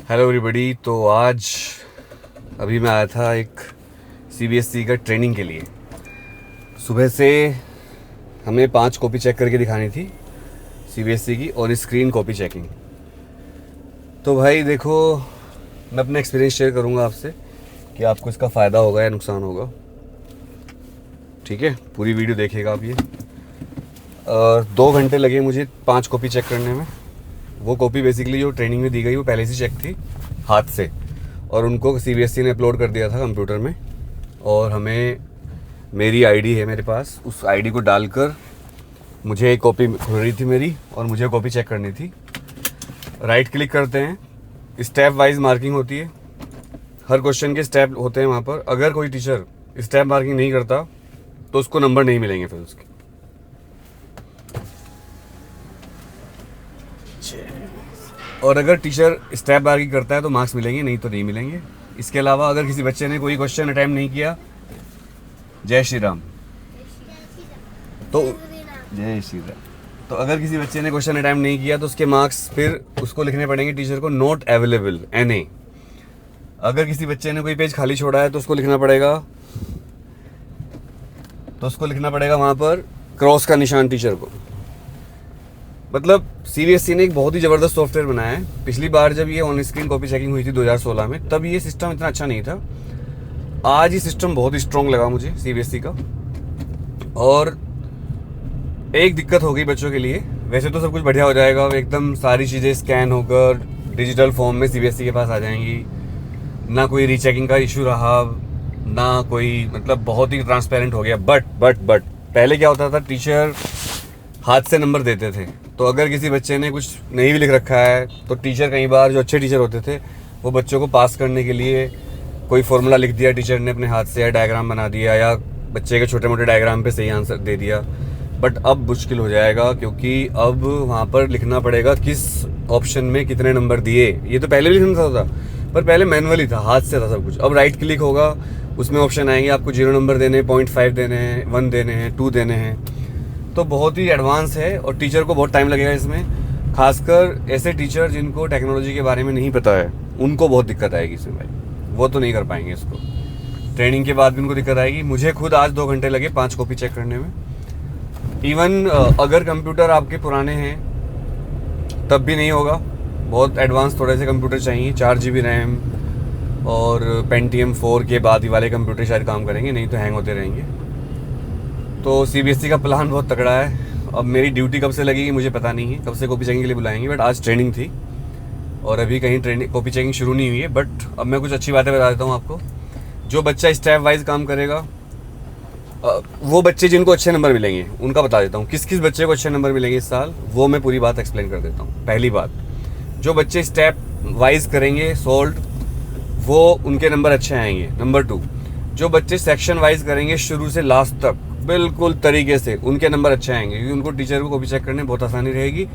Hello everybody. तो आज अभी मैं आया था एक सीबीएसई का ट्रेनिंग के लिए। सुबह से हमें 5 कॉपी चेक करके दिखानी थी सीबीएसई की, और स्क्रीन कॉपी चेकिंग। तो भाई देखो, मैं अपना एक्सपीरियंस शेयर करूंगा आपसे कि आपको इसका फ़ायदा होगा या नुकसान होगा। ठीक है, पूरी वीडियो देखिएगा आप ये। 2 घंटे लगे मुझे 5 कॉपी चेक करने में। वो कॉपी बेसिकली जो ट्रेनिंग में दी गई वो पहले से चेक थी हाथ से, और उनको सीबीएसई ने अपलोड कर दिया था कंप्यूटर में। और हमें मेरी आईडी है मेरे पास, उस आईडी को डालकर मुझे एक कॉपी खुल रही थी मेरी, और मुझे कॉपी चेक करनी थी। राइट क्लिक करते हैं, स्टेप वाइज मार्किंग होती है, हर क्वेश्चन के स्टेप होते हैं वहाँ पर। अगर कोई टीचर स्टेप मार्किंग नहीं करता तो उसको नंबर नहीं मिलेंगे फिर उसके। और अगर टीचर स्टेप मार्किंग करता है तो मार्क्स मिलेंगे, नहीं तो नहीं मिलेंगे। इसके अलावा अगर किसी बच्चे ने कोई क्वेश्चन अटेम्प्ट नहीं किया, जय श्री राम, तो जय श्री राम, तो अगर किसी बच्चे ने क्वेश्चन अटेम्प्ट नहीं किया तो उसके मार्क्स फिर उसको लिखने पड़ेंगे टीचर को नॉट अवेलेबल NA। अगर किसी बच्चे ने कोई पेज खाली छोड़ा है तो उसको लिखना पड़ेगा वहाँ पर क्रॉस का निशान टीचर को। मतलब सीबीएसई ने एक बहुत ही ज़बरदस्त सॉफ्टवेयर बनाया है। पिछली बार जब ये ऑन स्क्रीन कॉपी चेकिंग हुई थी 2016 में, तब ये सिस्टम इतना अच्छा नहीं था। आज ये सिस्टम बहुत स्ट्रॉन्ग लगा मुझे सीबीएसई का। और एक दिक्कत हो गई बच्चों के लिए, वैसे तो सब कुछ बढ़िया हो जाएगा, एकदम सारी चीज़ें स्कैन होकर डिजिटल फॉर्म में सीबीएसई के पास आ जाएंगी, ना कोई रीचेकिंग का इशू रहा, ना कोई, मतलब बहुत ही ट्रांसपेरेंट हो गया। बट पहले क्या होता था, टीचर हाथ से नंबर देते थे। तो अगर किसी बच्चे ने कुछ नहीं भी लिख रखा है तो टीचर कई बार, जो अच्छे टीचर होते थे, वो बच्चों को पास करने के लिए कोई फॉर्मूला लिख दिया टीचर ने अपने हाथ से, या डायग्राम बना दिया, या बच्चे के छोटे मोटे डायग्राम पे सही आंसर दे दिया। बट अब मुश्किल हो जाएगा, क्योंकि अब वहाँ पर लिखना पड़ेगा किस ऑप्शन में कितने नंबर दिए। ये तो पहले भी लिखना था, पर पहले मैनुअली था, हाथ से था सब कुछ। अब राइट क्लिक होगा, उसमें ऑप्शन आएंगे, आपको 0 नंबर देने हैं, 0.5 देने हैं, 1 देने हैं, 2 देने हैं। तो बहुत ही एडवांस है, और टीचर को बहुत टाइम लगेगा इसमें। खासकर ऐसे टीचर जिनको टेक्नोलॉजी के बारे में नहीं पता है, उनको बहुत दिक्कत आएगी इसमें भाई। वो तो नहीं कर पाएंगे इसको, ट्रेनिंग के बाद भी उनको दिक्कत आएगी। मुझे खुद आज 2 घंटे लगे 5 कॉपी चेक करने में। इवन अगर कंप्यूटर आपके पुराने हैं तब भी नहीं होगा, बहुत एडवांस थोड़े से कंप्यूटर चाहिए। 4 GB रैम और पेंटियम 4 के बाद ही वाले कंप्यूटर शायद काम करेंगे, नहीं तो हैंग होते रहेंगे। तो सीबीएसई का प्लान बहुत तगड़ा है। अब मेरी ड्यूटी कब से लगेगी मुझे पता नहीं है, कब से कॉपी चेकिंग के लिए बुलाएंगे, बट आज ट्रेनिंग थी और अभी कहीं ट्रेनिंग कॉपी चेकिंग शुरू नहीं हुई है। बट अब मैं कुछ अच्छी बातें बता देता हूँ आपको। जो बच्चा स्टेप वाइज काम करेगा, वो बच्चे जिनको अच्छे नंबर मिलेंगे उनका बता देता हूँ, किस किस बच्चे को अच्छे नंबर मिलेंगे इस साल, वो मैं पूरी बात एक्सप्लेन कर देता हूँ। पहली बात, जो बच्चे स्टेप वाइज करेंगे सॉल्व, वो उनके नंबर अच्छे आएंगे। नंबर 2, जो बच्चे सेक्शन वाइज करेंगे शुरू से लास्ट तक बिल्कुल तरीके से, उनके नंबर अच्छे आएंगे, क्योंकि उनको टीचर को कॉपी चेक करने में बहुत आसानी रहेगी,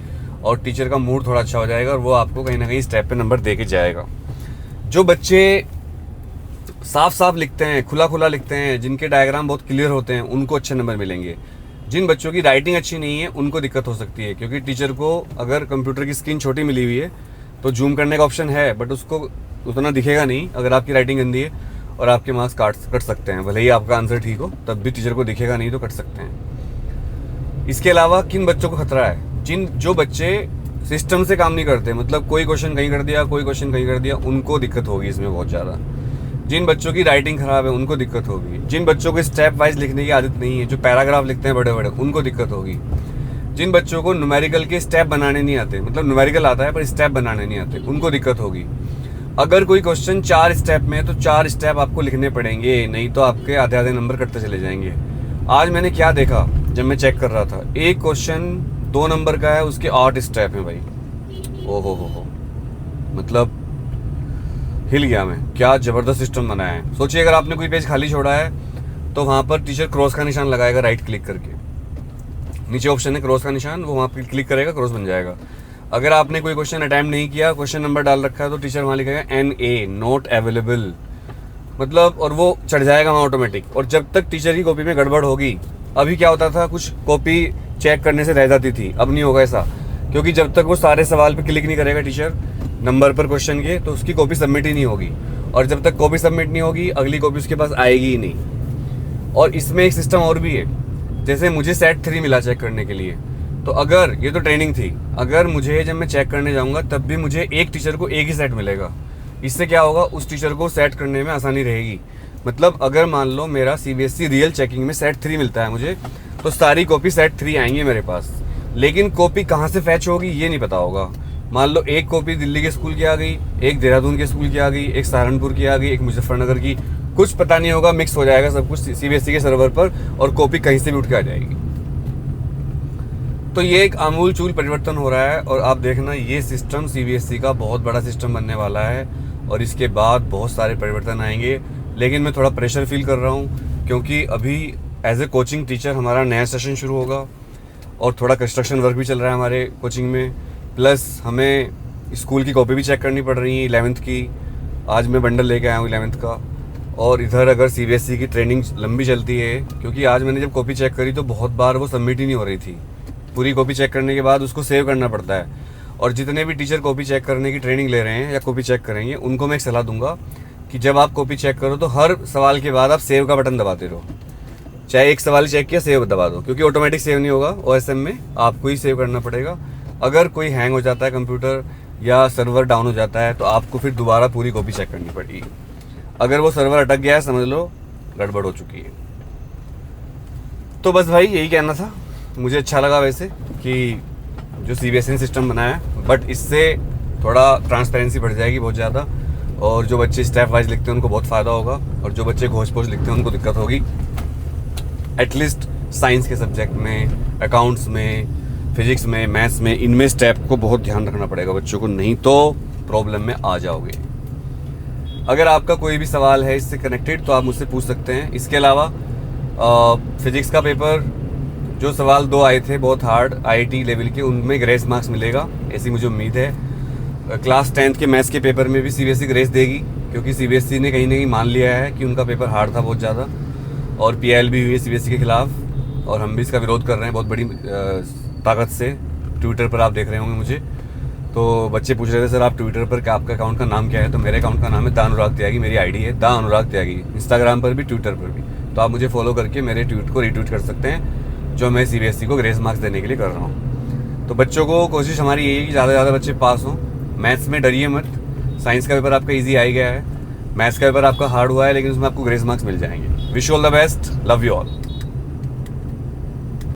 और टीचर का मूड थोड़ा अच्छा हो जाएगा, और वो आपको कहीं ना कहीं स्टेप पे नंबर दे के जाएगा। जो बच्चे साफ साफ लिखते हैं, खुला खुला लिखते हैं, जिनके डायग्राम बहुत क्लियर होते हैं, उनको अच्छे नंबर मिलेंगे। जिन बच्चों की राइटिंग अच्छी नहीं है उनको दिक्कत हो सकती है, क्योंकि टीचर को अगर कंप्यूटर की स्क्रीन छोटी मिली हुई है तो जूम करने का ऑप्शन है, बट उसको उतना दिखेगा नहीं अगर आपकी राइटिंग गंदी है, और आपके मार्क्स कट सकते हैं। भले ही आपका आंसर ठीक हो, तब भी टीचर को दिखेगा नहीं तो कट सकते हैं। इसके अलावा किन बच्चों को खतरा है, जो बच्चे सिस्टम से काम नहीं करते, मतलब कोई क्वेश्चन कहीं कर दिया, कोई क्वेश्चन कहीं कर दिया, उनको दिक्कत होगी इसमें बहुत ज़्यादा। जिन बच्चों की राइटिंग खराब है उनको दिक्कत होगी। जिन बच्चों को स्टेप वाइज लिखने की आदत नहीं है, जो पैराग्राफ लिखते हैं बड़े बड़े, उनको दिक्कत होगी। जिन बच्चों को न्यूमेरिकल के स्टेप बनाने नहीं आते, मतलब न्यूमेरिकल आता है पर स्टेप बनाने नहीं आते, उनको दिक्कत होगी। अगर कोई क्वेश्चन 4 स्टेप में है तो 4 स्टेप आपको लिखने पड़ेंगे, नहीं तो आपके आधे आधे नंबर कटते चले जाएंगे। आज मैंने क्या देखा जब मैं चेक कर रहा था, एक क्वेश्चन 2 नंबर का है, उसके 8 स्टेप हैं भाई। हो, मतलब हिल गया मैं, क्या ज़बरदस्त सिस्टम बनाया है। सोचिए अगर आपने कोई पेज खाली छोड़ा है तो वहाँ पर टीचर क्रॉस का निशान लगाएगा राइट क्लिक करके, नीचे ऑप्शन है क्रॉस का निशान, वो वहाँ पर क्लिक करेगा, क्रॉस बन जाएगा। अगर आपने कोई क्वेश्चन अटेम्प्ट नहीं किया, क्वेश्चन नंबर डाल रखा है, तो टीचर वहाँ लिखेगा NA नॉट अवेलेबल, मतलब, और वो चढ़ जाएगा वहाँ ऑटोमेटिक। और जब तक टीचर की कॉपी में गड़बड़ होगी, अभी क्या होता था, कुछ कॉपी चेक करने से रह जाती थी, अब नहीं होगा ऐसा, क्योंकि जब तक वो सारे सवाल पे क्लिक नहीं करेगा टीचर, नंबर पर क्वेश्चन के, तो उसकी कॉपी सबमिट ही नहीं होगी। और जब तक कॉपी सबमिट नहीं होगी अगली कॉपी उसके पास आएगी ही नहीं। और इसमें एक सिस्टम और भी है, जैसे मुझे सेट 3 मिला चेक करने के लिए, तो अगर ये तो ट्रेनिंग थी, अगर मुझे जब मैं चेक करने जाऊँगा तब भी मुझे एक टीचर को एक ही सेट मिलेगा। इससे क्या होगा, उस टीचर को सेट करने में आसानी रहेगी। मतलब अगर मान लो मेरा CBSE रियल चेकिंग में सेट 3 मिलता है मुझे, तो सारी कॉपी सेट 3 आएंगी मेरे पास। लेकिन कॉपी कहाँ से फैच होगी ये नहीं पता होगा। मान लो एक कॉपी दिल्ली के स्कूल की आ गई, एक देहरादून के स्कूल की आ गई, एक सहारनपुर की आ गई, एक मुजफ्फरनगर की, कुछ पता नहीं होगा, मिक्स हो जाएगा सब कुछ CBSE के सर्वर पर और कॉपी कहीं से भी उठ के आ जाएगी। तो ये एक आमूल चूल परिवर्तन हो रहा है और आप देखना ये सिस्टम CBSE का बहुत बड़ा सिस्टम बनने वाला है और इसके बाद बहुत सारे परिवर्तन आएंगे। लेकिन मैं थोड़ा प्रेशर फील कर रहा हूँ क्योंकि अभी एज ए कोचिंग टीचर हमारा नया सेशन शुरू होगा और थोड़ा कंस्ट्रक्शन वर्क भी चल रहा है हमारे कोचिंग में, प्लस हमें स्कूल की कॉपी भी चेक करनी पड़ रही है 11th की। आज मैं बंडल लेके आया हूँ 11th का। और इधर अगर CBSE की ट्रेनिंग लंबी चलती है, क्योंकि आज मैंने जब कॉपी चेक करी तो बहुत बार वो सबमिट ही नहीं हो रही थी। पूरी कॉपी चेक करने के बाद उसको सेव करना पड़ता है। और जितने भी टीचर कॉपी चेक करने की ट्रेनिंग ले रहे हैं या कॉपी चेक करेंगे, उनको मैं एक सलाह दूंगा कि जब आप कॉपी चेक करो तो हर सवाल के बाद आप सेव का बटन दबाते रहो। चाहे एक सवाल चेक किया, सेव दबा दो, क्योंकि ऑटोमेटिक सेव नहीं होगा, OSM में आपको ही सेव करना पड़ेगा। अगर कोई हैंग हो जाता है कंप्यूटर या सर्वर डाउन हो जाता है तो आपको फिर दोबारा पूरी कॉपी चेक करनी पड़ेगी। अगर वो सर्वर अटक गया है समझ लो गड़बड़ हो चुकी है। तो बस भाई यही कहना था। मुझे अच्छा लगा वैसे कि जो CBSE ने सिस्टम बनाया है, बट इससे थोड़ा ट्रांसपेरेंसी बढ़ जाएगी बहुत ज़्यादा और जो बच्चे स्टेप वाइज लिखते हैं उनको बहुत फ़ायदा होगा और जो बच्चे घोष पोष लिखते हैं उनको दिक्कत होगी। एटलीस्ट साइंस के सब्जेक्ट में, अकाउंट्स में, फिजिक्स में, मैथ्स में, इनमें स्टेप को बहुत ध्यान रखना पड़ेगा बच्चों को, नहीं तो प्रॉब्लम में आ जाओगे। अगर आपका कोई भी सवाल है इससे कनेक्टेड तो आप मुझसे पूछ सकते हैं। इसके अलावा फिजिक्स का पेपर जो सवाल 2 आए थे बहुत हार्ड IIT लेवल के, उनमें ग्रेस मार्क्स मिलेगा ऐसी मुझे उम्मीद है। क्लास 10th के मैथ्स के पेपर में भी CBSE ग्रेस देगी, क्योंकि CBSE ने कहीं ना कहीं मान लिया है कि उनका पेपर हार्ड था बहुत ज़्यादा। और PIL भी हुई है CBSE के खिलाफ और हम भी इसका विरोध कर रहे हैं बहुत बड़ी ताकत से। ट्विटर पर आप देख रहे होंगे मुझे, तो बच्चे पूछ रहे थे सर आप ट्विटर पर क्या, आपका अकाउंट का नाम क्या है? तो मेरे अकाउंट का नाम है दा अनुराग त्यागी, मेरी ID है दा अनुराग त्यागी, इंस्टाग्राम पर भी ट्विटर पर भी। तो आप मुझे फॉलो करके मेरे ट्वीट को रीट्वीट कर सकते हैं जो मैं CBSE को ग्रेस मार्क्स देने के लिए कर रहा हूँ। तो बच्चों को कोशिश हमारी यही है कि ज़्यादा से ज़्यादा बच्चे पास हों। मैथ्स में डरिए मत, साइंस का पेपर आपका ईजी आ ही गया है, मैथ्स का पेपर आपका हार्ड हुआ है लेकिन उसमें आपको ग्रेस मार्क्स मिल जाएंगे। Wish you all the best, love you all.